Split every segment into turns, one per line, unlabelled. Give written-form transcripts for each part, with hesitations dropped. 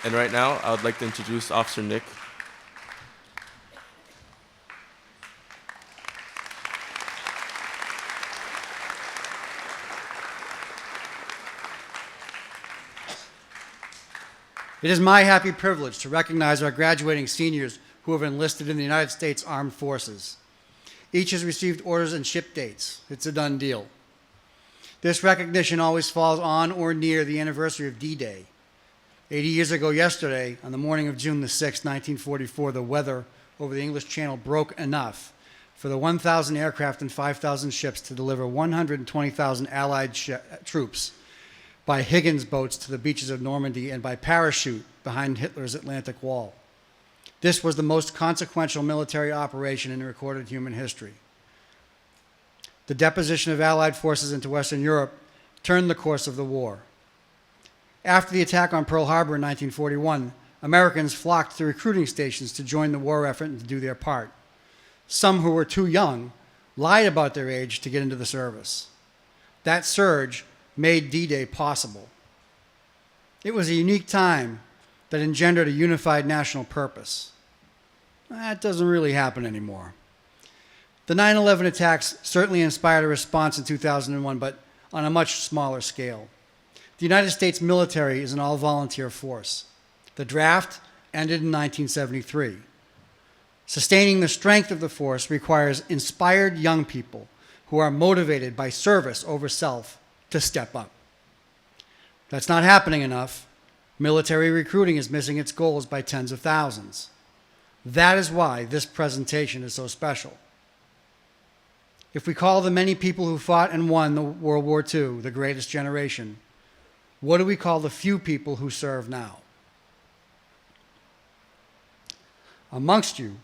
And right now, I would like to introduce Officer Nick.
It is my happy privilege to recognize our graduating seniors who have enlisted in the United States Armed Forces. Each has received orders and ship dates. It's a done deal. This recognition always falls on or near the anniversary of D-Day. 80 years ago yesterday, on the morning of June the 6th, 1944, the weather over the English Channel broke enough for the 1,000 aircraft and 5,000 ships to deliver 120,000 Allied troops by Higgins boats to the beaches of Normandy and by parachute behind Hitler's Atlantic Wall. This was the most consequential military operation in recorded human history. The deposition of Allied forces into Western Europe turned the course of the war. After the attack on Pearl Harbor in 1941, Americans flocked to recruiting stations to join the war effort and to do their part. Some who were too young lied about their age to get into the service. That surge made D-Day possible. It was a unique time that engendered a unified national purpose. That doesn't really happen anymore. The 9/11 attacks certainly inspired a response in 2001, but on a much smaller scale. The United States military is an all-volunteer force. The draft ended in 1973. Sustaining the strength of the force requires inspired young people who are motivated by service over self to step up. That's not happening enough. Military recruiting is missing its goals by tens of thousands. That is why this presentation is so special. If we call the many people who fought and won the World War II the greatest generation, what do we call the few people who serve now? Amongst you,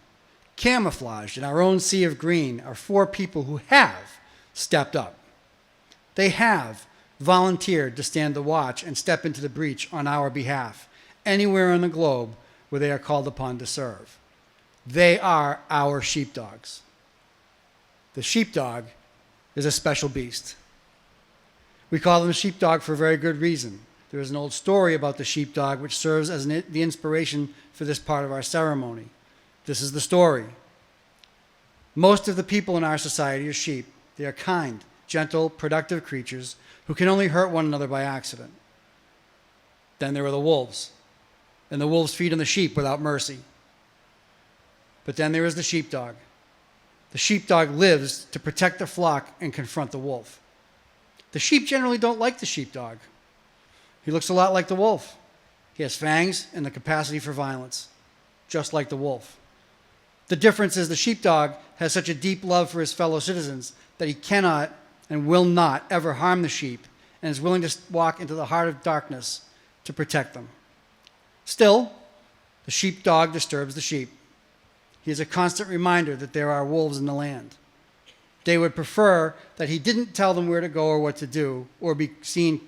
camouflaged in our own sea of green, are 4 people who have stepped up. They have volunteered to stand the watch and step into the breach on our behalf, anywhere on the globe where they are called upon to serve. They are our sheepdogs. The sheepdog is a special beast. We call them sheepdog for a very good reason. There is an old story about the sheepdog which serves as the inspiration for this part of our ceremony. This is the story. Most of the people in our society are sheep. They are kind, gentle, productive creatures who can only hurt one another by accident. Then there are the wolves, and the wolves feed on the sheep without mercy. But then there is the sheepdog. The sheepdog lives to protect the flock and confront the wolf. The sheep generally don't like the sheepdog. He looks a lot like the wolf. He has fangs and the capacity for violence, just like the wolf. The difference is the sheepdog has such a deep love for his fellow citizens that he cannot and will not ever harm the sheep and is willing to walk into the heart of darkness to protect them. Still, the sheepdog disturbs the sheep. He is a constant reminder that there are wolves in the land. They would prefer that he didn't tell them where to go or what to do, or be seen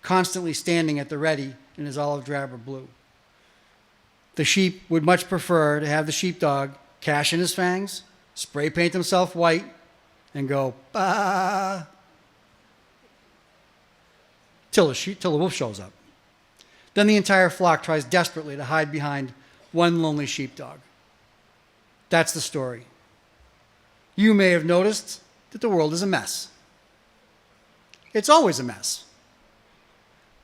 constantly standing at the ready in his olive drab or blue. The sheep would much prefer to have the sheepdog cash in his fangs, spray paint himself white, and go, bah, till the wolf shows up. Then the entire flock tries desperately to hide behind one lonely sheepdog. That's the story. You may have noticed that the world is a mess. It's always a mess.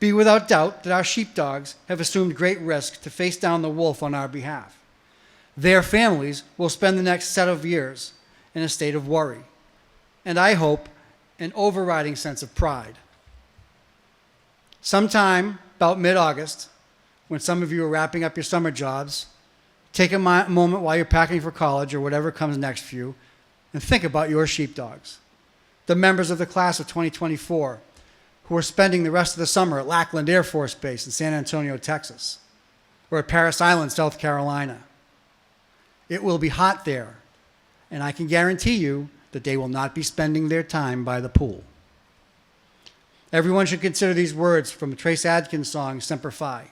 Be without doubt that our sheepdogs have assumed great risk to face down the wolf on our behalf. Their families will spend the next set of years in a state of worry, and I hope an overriding sense of pride. Sometime about mid-August, when some of you are wrapping up your summer jobs, take a moment while you're packing for college or whatever comes next for you, and think about your sheepdogs, the members of the class of 2024 who are spending the rest of the summer at Lackland Air Force Base in San Antonio, Texas, or at Parris Island, South Carolina. It will be hot there, and I can guarantee you that they will not be spending their time by the pool. Everyone should consider these words from a Trace Adkins song, Semper Fi.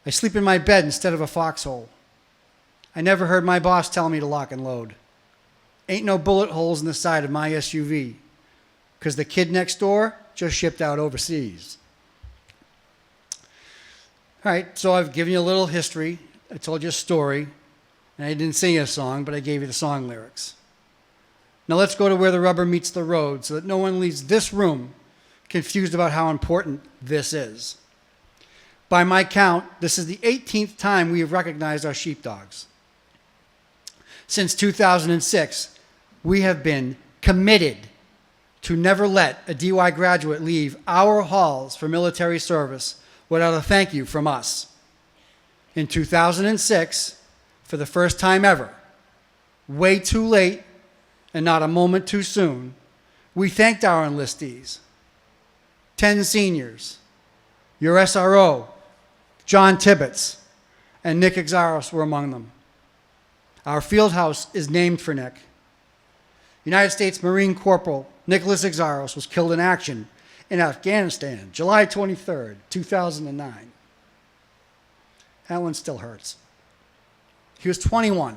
I sleep in my bed instead of a foxhole. I never heard my boss tell me to lock and load. Ain't no bullet holes in the side of my SUV, because the kid next door just shipped out overseas. All right, so I've given you a little history. I told you a story. And I didn't sing you a song, but I gave you the song lyrics. Now let's go to where the rubber meets the road so that no one leaves this room confused about how important this is. By my count, this is the 18th time we have recognized our sheepdogs. Since 2006, we have been committed to never let a DY graduate leave our halls for military service without a thank you from us. In 2006, for the first time ever, way too late and not a moment too soon, we thanked our enlistees. 10 seniors, your SRO, John Tibbetts, and Nick Pasquarosa were among them. Our field house is named for Nick. United States Marine Corporal Nicholas Pasquarosa was killed in action in Afghanistan, July 23rd, 2009. That one still hurts. He was 21.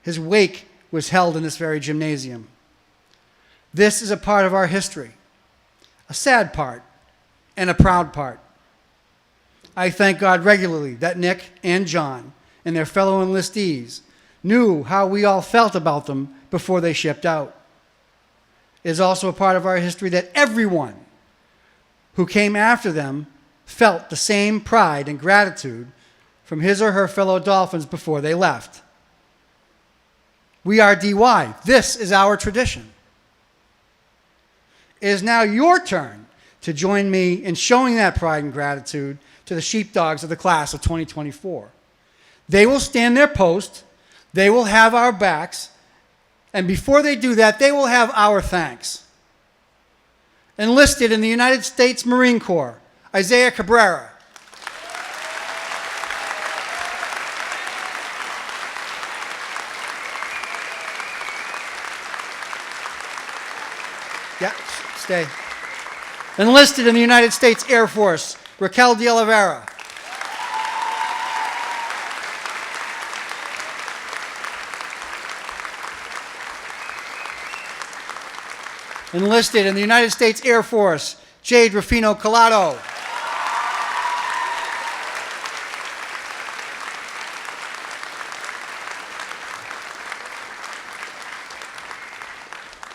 His wake was held in this very gymnasium. This is a part of our history, a sad part and a proud part. I thank God regularly that Nick and John and their fellow enlistees knew how we all felt about them before they shipped out. It is also a part of our history that everyone who came after them felt the same pride and gratitude from his or her fellow Dolphins before they left. We are DY. This is our tradition. It is now your turn to join me in showing that pride and gratitude to the sheepdogs of the class of 2024. They will stand their post, they will have our backs, and before they do that, they will have our thanks. Enlisted in the United States Marine Corps, Isaiah Cabrera. Yeah, stay. Enlisted in the United States Air Force, Raquel de Oliveira. Enlisted in the United States Air Force, Jade Rufino Collado.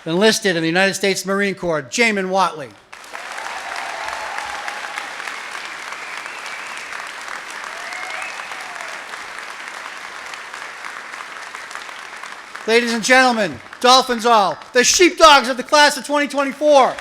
Enlisted in the United States Marine Corps, Jamin Watley. Ladies and gentlemen, Dolphins all, the sheepdogs of the class of 2024.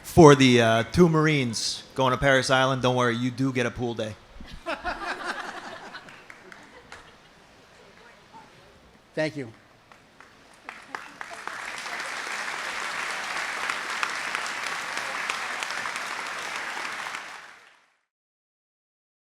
For the two Marines going to Paris Island, don't worry, you do get a pool day.
Thank you.